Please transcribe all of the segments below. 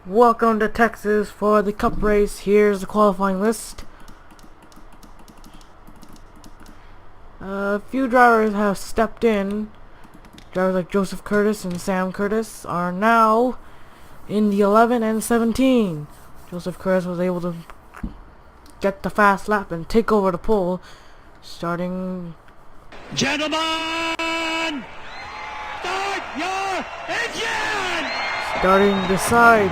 Welcome to Texas for the Cup race. Here's the qualifying list. A few drivers have stepped in. Drivers like Joseph Curtis and Sam Curtis are now in the 11 and 17. Joseph Curtis was able to get the fast lap and take over the pole, starting... Gentlemen, start your engine! Starting beside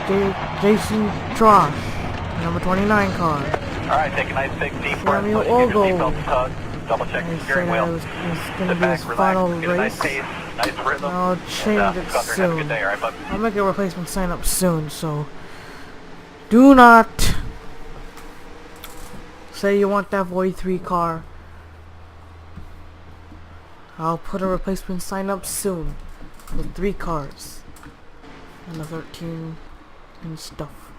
Jason Trosh, number 29 car. Alright, take a nice big deep breath. Samuel Keep your Ogle. seatbelt tugged. Double check the steering wheel. It's going to Sit be back, his relax, final get a nice race. pace, nice rhythm. I'll change it Gunther, have a soon. good day, alright, bud? I'll make a replacement sign up soon, so do not say you want that Void 3 car. I'll put a replacement sign up soon with 3 cars and the 13 and stuff.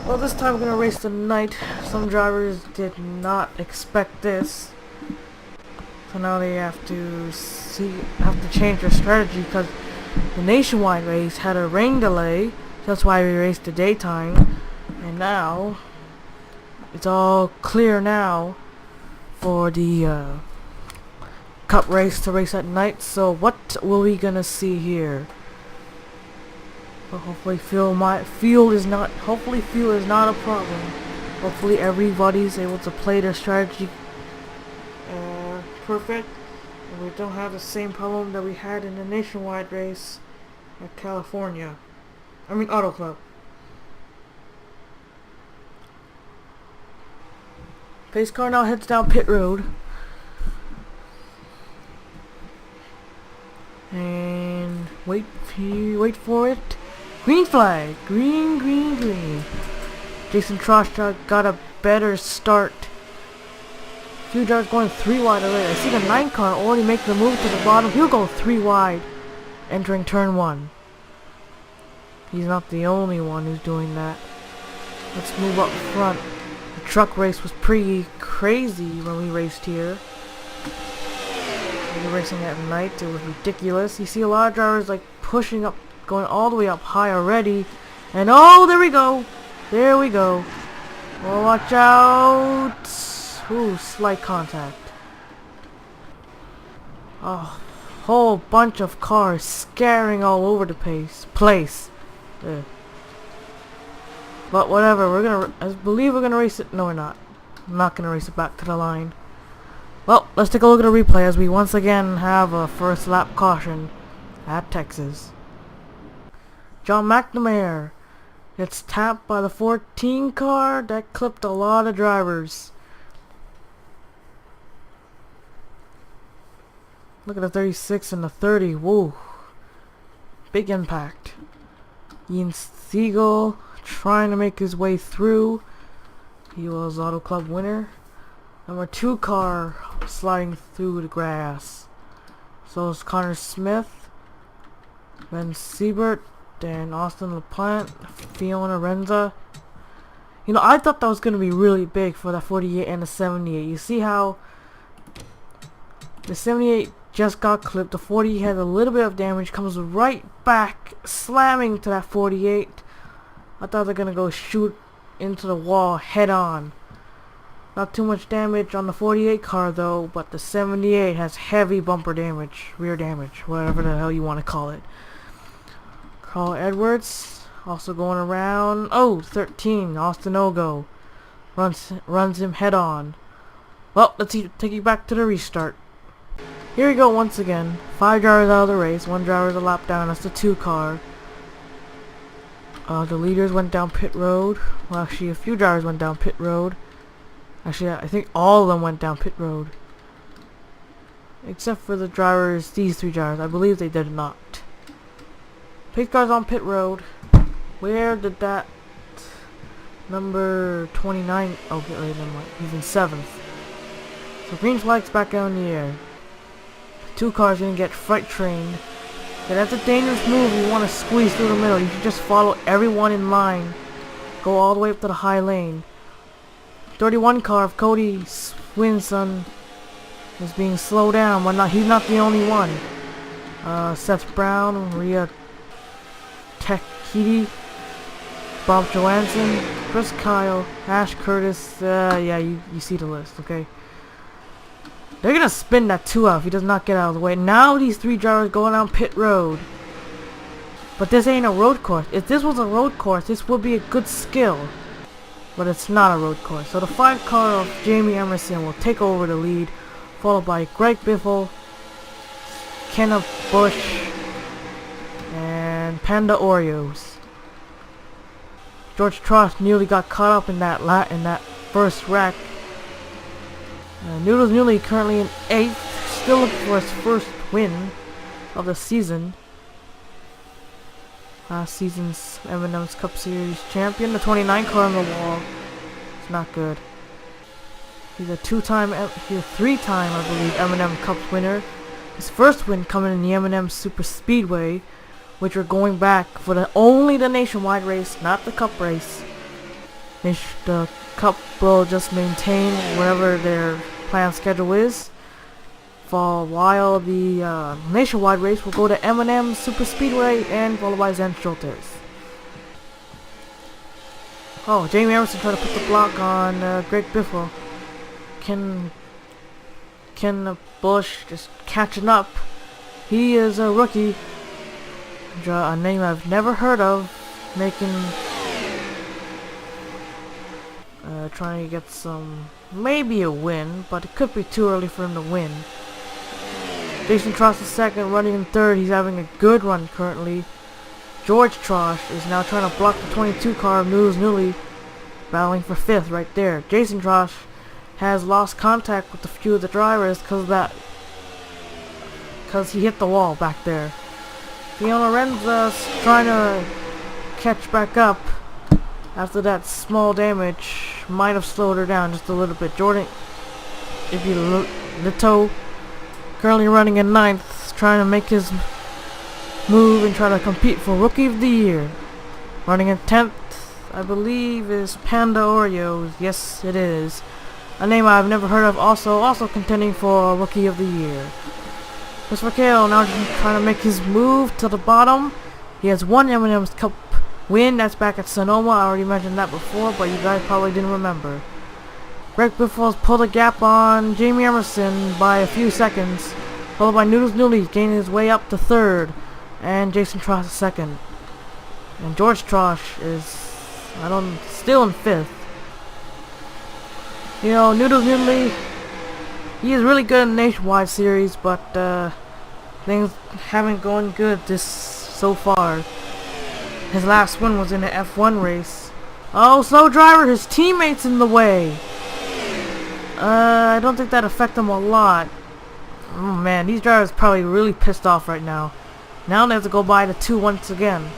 Well, this time we're gonna race the night. Some drivers did not expect this, so now they have to change their strategy because the nationwide race had a rain delay. That's why we raced the daytime, and now it's all clear now for the Cup race to race at night. So what will we gonna see here? Well, hopefully fuel is not a problem. Hopefully everybody's able to play their strategy perfect, and we don't have the same problem that we had in the nationwide race at California. Auto Club. Pace car now heads down pit road. And wait for it. Green flag. Green. Jason Trosh got a better start. Few drivers going 3 wide already. I see the 9 car already make the move to the bottom. He'll go 3 wide entering turn 1. He's not the only one who's doing that. Let's move up front. The truck race was pretty crazy when we raced here. We were racing at night. It was ridiculous. You see a lot of drivers like pushing up, going all the way up high already. And oh, there we go. Well, watch out. Ooh, slight contact. A whole bunch of cars scaring all over the place. Ugh. But whatever, I believe we're gonna race it. No, we're not. I'm not gonna race it back to the line. Well, let's take a look at a replay as we once again have a first lap caution at Texas. John McNamara gets tapped by the 14 car. That clipped a lot of drivers. Look at the 36 and the 30. Whoa. Big impact. Ian Siegel trying to make his way through. He was Auto Club winner. Number 2 car sliding through the grass. So is Connor Smith, Ben Siebert, and Austin LaPlante, Fiona Renza. You know, I thought that was going to be really big for the 48 and the 78. You see how the 78 just got clipped. The 40 had a little bit of damage, comes right back, slamming to that 48. I thought they're going to go shoot into the wall head on. Not too much damage on the 48 car though, but the 78 has heavy bumper damage, rear damage, whatever the hell you want to call it. Carl Edwards also going around. Oh, 13, Austin Ogo runs him head on. Well, let's take you back to the restart. Here we go once again. 5 drivers out of the race, 1 driver's a lap down. That's the 2 car. The leaders went down pit road. Well, actually, a few drivers went down pit road. Actually, I think all of them went down pit road. Except for the drivers, these 3 drivers. I believe they did not. Pace cars on pit road. Where did that number 29... Oh, wait, never mind. He's in 7th. So green flag's back out in the air. 2 cars gonna get freight trained. Yeah, that's a dangerous move. You want to squeeze through the middle. You should just follow everyone in line. Go all the way up to the high lane. 31 car of Cody Swinson is being slowed down, but he's not the only one. Seth Brown, Maria Tekiti Bob Johansson, Chris Kyle, Ash Curtis. Yeah, you see the list, okay? They're gonna spin that 2 out if he does not get out of the way. Now these 3 drivers going down pit road. But this ain't a road course. If this was a road course, this would be a good skill. But it's not a road course. So the 5 car of Jamie Emerson will take over the lead, followed by Greg Biffle, Kenneth Bush, and Panda Oreos. George Trost nearly got caught up in that first wreck. Noodles Newley currently in 8th, still looking for his first win of the season. Last season's M&M's Cup Series champion, the 29 car on the wall. It's not good. He's a 3-time, I believe, M&M Cup winner. His first win coming in the M&M Super Speedway, which we're going back for only the nationwide race, not the Cup race. The Cup will just maintain wherever their planned schedule is, for while the nationwide race will go to M&M Super Speedway and followed by Zen Schulters. Oh, Jamie Emerson tried to put the block on Greg Biffle. Ken Bush just catching up. He is a rookie, a name I've never heard of, trying to get maybe a win, but it could be too early for him to win. Jason Trost is 2nd, running in 3rd. He's having a good run currently. George Trost is now trying to block the 22 car of Noodles Newley, battling for 5th right there. Jason Trost has lost contact with a few of the drivers because he hit the wall back there. Fiona Renza's trying to catch back up after that small damage. Might have slowed her down just a little bit. Jordan Lito currently running in 9th, trying to make his move and try to compete for Rookie of the Year. Running in 10th, I believe, is Panda Oreos. Yes, it is. A name I've never heard of, also contending for Rookie of the Year. Christopher Kale now trying to make his move to the bottom. He has 1 M&M's Cup win. That's back at Sonoma. I already mentioned that before, but you guys probably didn't remember. Greg Biffle's pulled a gap on Jamie Emerson by a few seconds, followed by Noodles Newley gaining his way up to 3rd, and Jason Trost is 2nd. And George Trost is still in 5th. You know, Noodles Newley, he is really good in the Nationwide Series, but things haven't gone good so far. His last win was in the F1 race. Oh, slow driver, his teammate's in the way. I don't think that affected him a lot. Oh man, these drivers are probably really pissed off right now. Now they have to go by the 2 once again.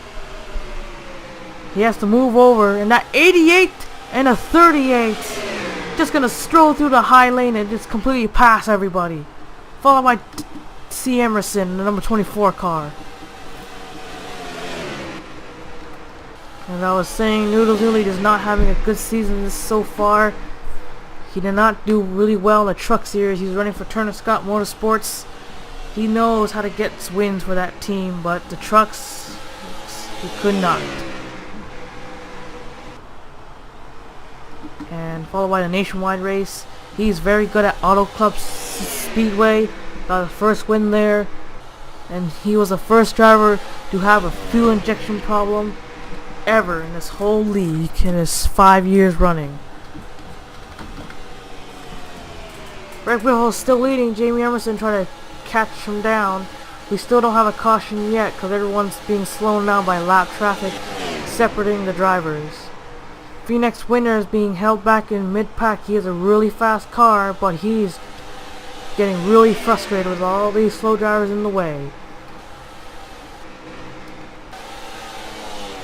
He has to move over, and that 88 and a 38 just gonna stroll through the high lane and just completely pass everybody. Followed by C. Emerson, the number 24 car. As I was saying, Noodles Newley is not having a good season so far. He did not do really well in the truck series. He's running for Turner Scott Motorsports. He knows how to get wins for that team, but the trucks, he could not. And followed by the nationwide race. He's very good at Auto Club Speedway. Got the first win there. And he was the first driver to have a fuel injection problem ever in this whole league in his 5 years running. Greg Biffle is still leading. Jamie Emerson trying to catch him down. We still don't have a caution yet because everyone's being slowed down by lap traffic separating the drivers. Phoenix Winner is being held back in mid-pack. He has a really fast car, but he's getting really frustrated with all these slow drivers in the way.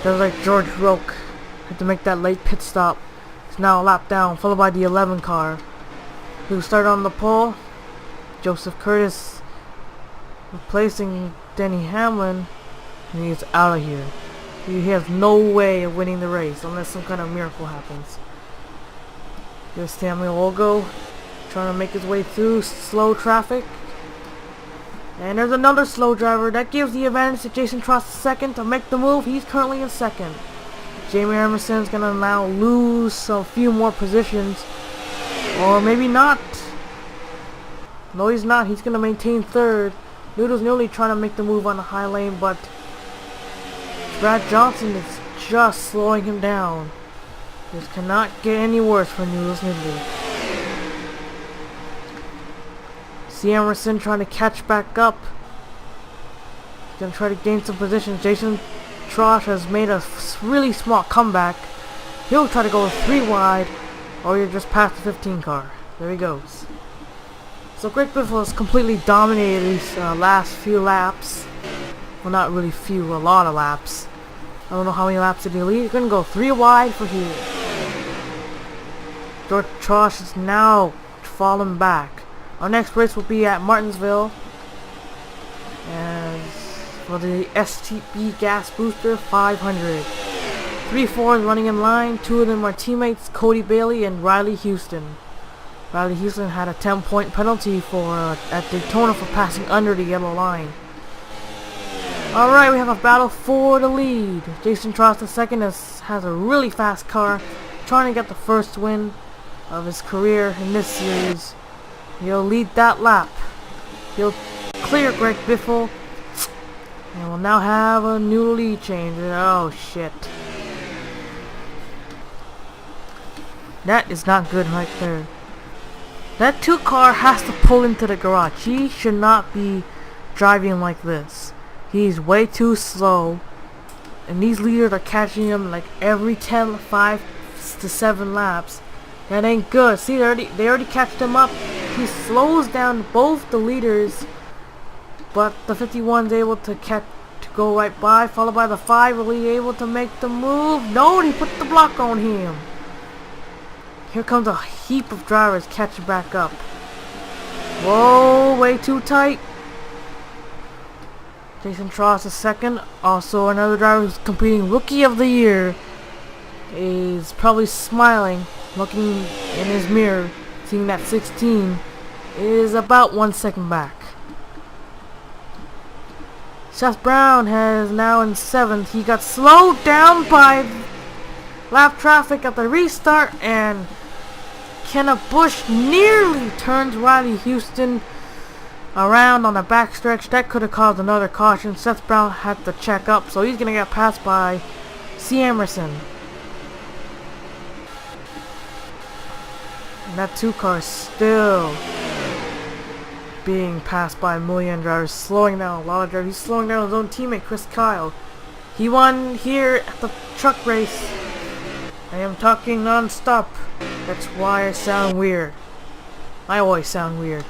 Just like George Roque had to make that late pit stop. He's now a lap down, followed by the 11 car. Who started on the pole? Joseph Curtis replacing Denny Hamlin, and he's out of here. He has no way of winning the race unless some kind of miracle happens. Here's Samuel Olgo trying to make his way through slow traffic. And there's another slow driver. That gives the advantage to Jason Trost second to make the move. He's currently in 2nd. Jamie Emerson's gonna now lose a few more positions. Or maybe not. No, he's not. He's gonna maintain third. Noodle's nearly trying to make the move on the high lane, but Brad Johnson is just slowing him down. This cannot get any worse for Noodles Nibley. See Emerson trying to catch back up. He's gonna try to gain some position. Jason Trosh has made a really smart comeback. He'll try to go 3 wide, or you're just past the 15 car. There he goes. So Greg Biffle has completely dominated these last few laps. Well, not really few, a lot of laps. I don't know how many laps did he lead. He's gonna go 3 wide for here. George Trosh is now falling back. Our next race will be at Martinsville. And for the STB gas booster 500. 3 4s running in line. 2 of them are teammates, Cody Bailey and Riley Houston. Riley Houston had a 10-point penalty for at Daytona for passing under the yellow line. Alright, we have a battle for the lead. Jason Trost II has a really fast car, trying to get the first win of his career in this series. He'll lead that lap. He'll clear Greg Biffle. And we'll now have a new lead change. Oh shit. That is not good right there. That 2 car has to pull into the garage. He should not be driving like this. He's way too slow. And these leaders are catching him like every 5 to 7 laps. That ain't good. See, they already catched him up. He slows down both the leaders. But the 51's able to go right by. Followed by the 5. Really able to make the move. No, he put the block on him. Here comes a heap of drivers catching back up. Whoa, way too tight. Jason Trost II, also another driver who's competing Rookie of the Year, is probably smiling, looking in his mirror, seeing that 16 is about 1 second back. Seth Brown has now in 7th. He got slowed down by lap traffic at the restart, and Kenna Bush nearly turns Riley Houston around on the backstretch. That could have caused another caution. Seth Brown had to check up, so he's going to get passed by C. Emerson. And that 2 car is still being passed by a million drivers, slowing down a lot of drivers. He's slowing down his own teammate, Chris Kyle. He won here at the truck race. I am talking non-stop. That's why I sound weird. I always sound weird.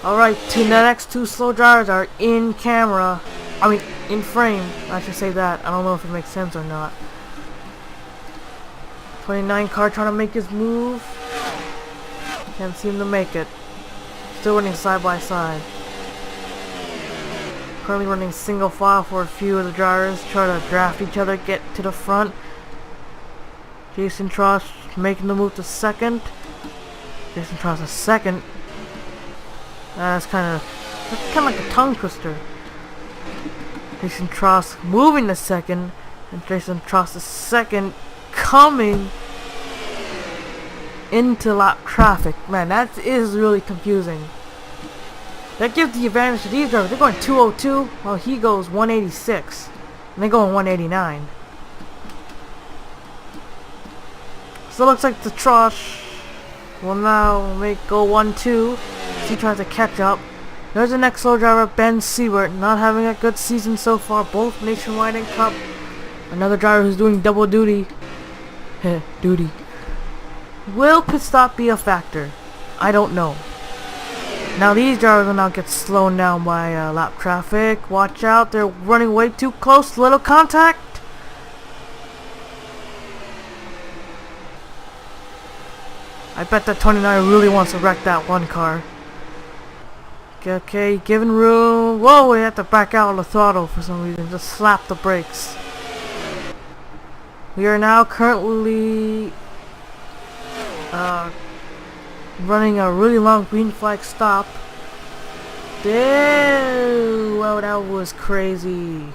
Alright, the next 2 slow drivers are in camera. I mean, in frame. I should say that. I don't know if it makes sense or not. 29 car trying to make his move. Can't seem to make it. Still running side by side. Currently running single file for a few of the drivers. Try to draft each other, get to the front. Jason Trost making the move to 2nd. Jason Trost to 2nd. That's kind of like a tongue twister. Jason Trost moving to 2nd, and Jason Trost to 2nd coming into lap traffic. Man, that is really confusing. That gives the advantage to these drivers. They're going 202 while he goes 186, and they're going 189. So it looks like the Trosh will now go 1-2. He tries to catch up. There's the next slow driver, Ben Siebert, not having a good season so far, both nationwide and cup. Another driver who's doing double duty. Duty. Will pit stop be a factor? I don't know. Now these drivers will now get slowed down by lap traffic. Watch out, they're running way too close. Little contact. I bet that 29 really wants to wreck that 1 car. Okay, giving room. Whoa, we have to back out of the throttle for some reason. Just slap the brakes. We are now currently running a really long green flag stop. Whoa, that was crazy.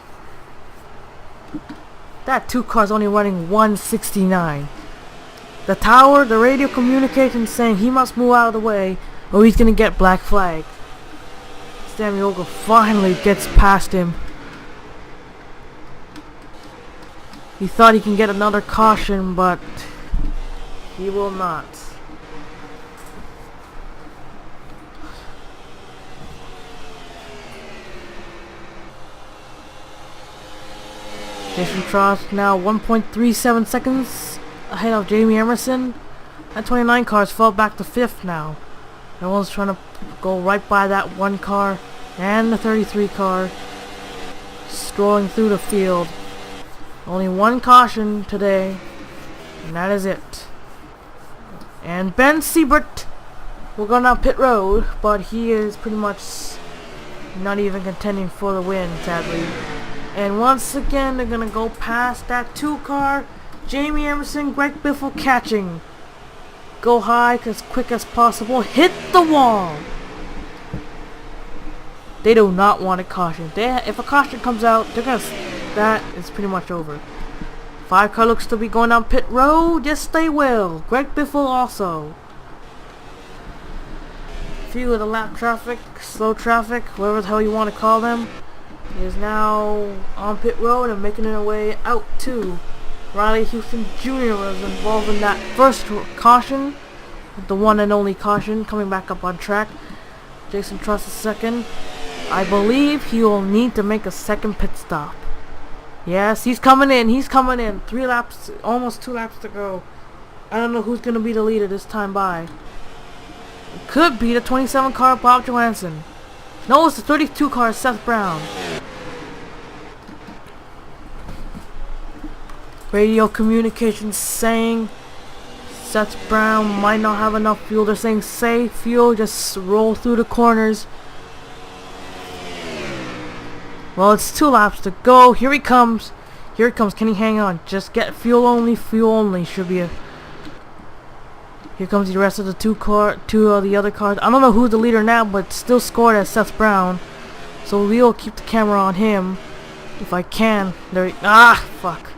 That 2 car's only running 169. The tower, the radio communication saying he must move out of the way or he's gonna get black flag. Samuel finally gets past him. He thought he can get another caution, but he will not. Jason Trost now 1.37 seconds ahead of Jamie Emerson. That 29 cars fell back to 5th now. Everyone's trying to go right by that 1 car and the 33 car, strolling through the field. Only 1 caution today, and that is it. And Ben Siebert will go down pit road, but he is pretty much not even contending for the win, sadly. And once again, they're gonna go past that 2 car. Jamie Emerson, Greg Biffle catching. Go high as quick as possible. Hit the wall. They do not want a caution. If a caution comes out, that is pretty much over. 5 car looks to be going down pit road. Yes, they will. Greg Biffle also. Few of the lap traffic, slow traffic, whatever the hell you want to call them, is now on pit road and making their way out to Riley Houston Jr. was involved in that first caution, the one and only caution, coming back up on track. Jason Truss is second. I believe he will need to make a second pit stop. Yes, he's coming in. 3 laps, almost 2 laps to go. I don't know who's going to be the leader this time by. It could be the 27 car Bob Johansson. No, it's the 32 car Seth Brown. Radio communications saying Seth Brown might not have enough fuel. They're saying save fuel, just roll through the corners. Well, it's 2 laps to go. Here he comes. Here he comes. Can he hang on? Just get fuel only. Fuel only should be a... Here comes the rest of the 2 of the other cars. I don't know who's the leader now, but still scored as Seth Brown. So we will keep the camera on him if I can. There. Fuck.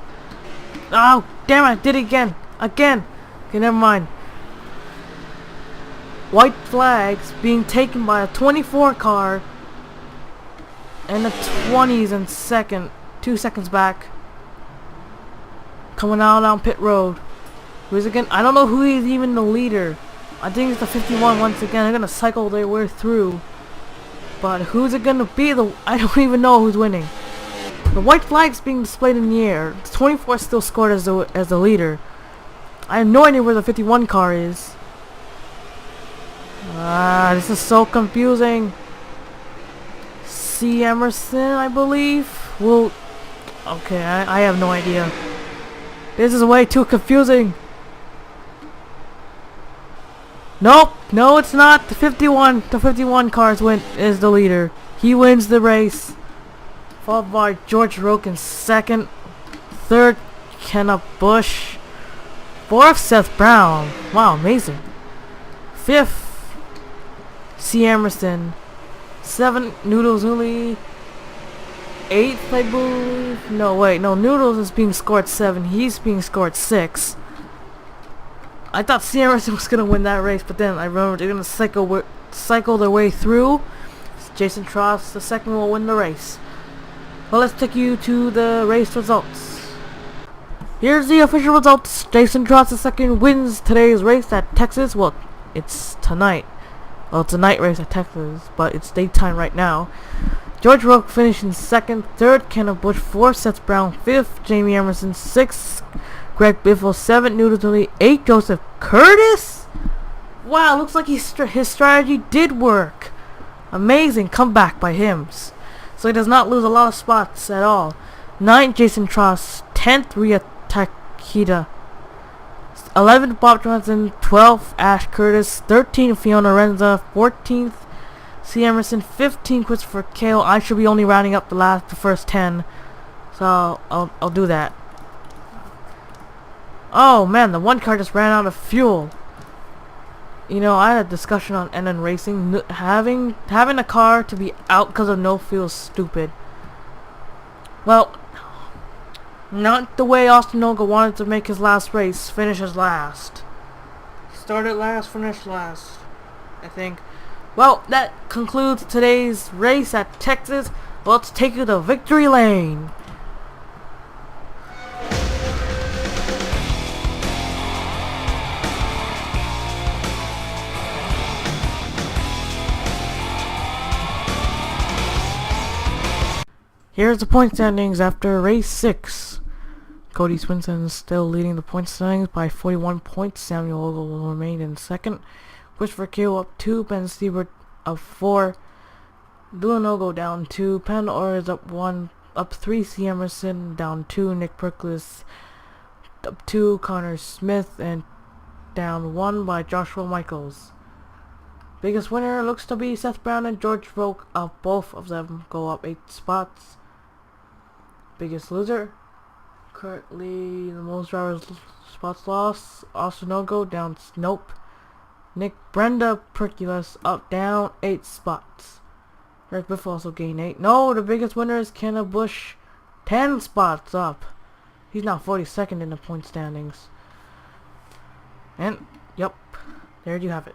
Oh, damn it, I did it again. Again. Okay, never mind. White flags being taken by a 24 car. And the 20s in second. 2 seconds back. Coming out on pit road. Who's again? I don't know who is even the leader. I think it's the 51 once again. They're going to cycle their way through. But who's it going to be? I don't even know who's winning. The white flag's being displayed in the air. The 24 still scored as the leader. I have no idea where the 51 car is. This is so confusing. C. Emerson, I believe. Well, okay, I have no idea. This is way too confusing. Nope, no, it's not. The 51 cars is the leader. He wins the race. Followed by George Roque in second. Third, Kenna Bush. Fourth, Seth Brown. Wow, amazing. Fifth, C. Emerson. 7th, Noodles Uli. 8th, I believe. No, wait, no, Noodles is being scored 7. He's being scored 6. I thought C. Emerson was gonna win that race, but then I remember they're gonna cycle their way through. Jason Tross, the second, will win the race. Well, let's take you to the race results. Here's the official results. Jason Tross, the second, wins today's race at Texas. Well, it's tonight. Well, it's a night race at Texas, but it's daytime right now. George Roque finished in second. Third, Kenna Bush. Fourth, Seth Brown. Fifth, Jamie Emerson. Sixth, Greg Biffle. 7th, Noodles Uli. 8th, Joseph Curtis. Wow, looks like his strategy did work. Amazing comeback by him. So he does not lose a lot of spots at all. 9th, Jason Tross. 10th, Rhea Takeda. 11th, Bob Johnson. 12th, Ash Curtis. 13th, Fiona Renza. 14th, C. Emerson. 15th, Christopher Kale. I should be only rounding up the first 10. So I'll do that. Oh man, the 1 car just ran out of fuel. You know, I had a discussion on NN Racing. Having a car to be out because of no fuel is stupid. Well, Not the way Austin Noga wanted to make his last race, finish as last. Started last, finished last, I think. Well, that concludes today's race at Texas. Let's take you to victory lane. Here's the point standings after race 6. Cody Swinson is still leading the point standings by 41 points. Samuel Ogle will remain in second. Christopher Keel up 2. Ben Siebert up 4. Dylan Ogle down 2. Penn Orr is up 1. Up 3. C. Emerson down 2. Nick Perkles up 2. Connor Smith and down 1 by Joshua Michaels. Biggest winner looks to be Seth Brown and George Volk. Both of them go up 8 spots. Biggest loser, currently the most drivers spots lost, Austin Ogo down Nope. Nick Brenda Perkulas up down 8 spots. Eric Biff also gained 8. No, the biggest winner is Kenna Bush, 10 spots up. He's now 42nd in the point standings. And, yep, there you have it.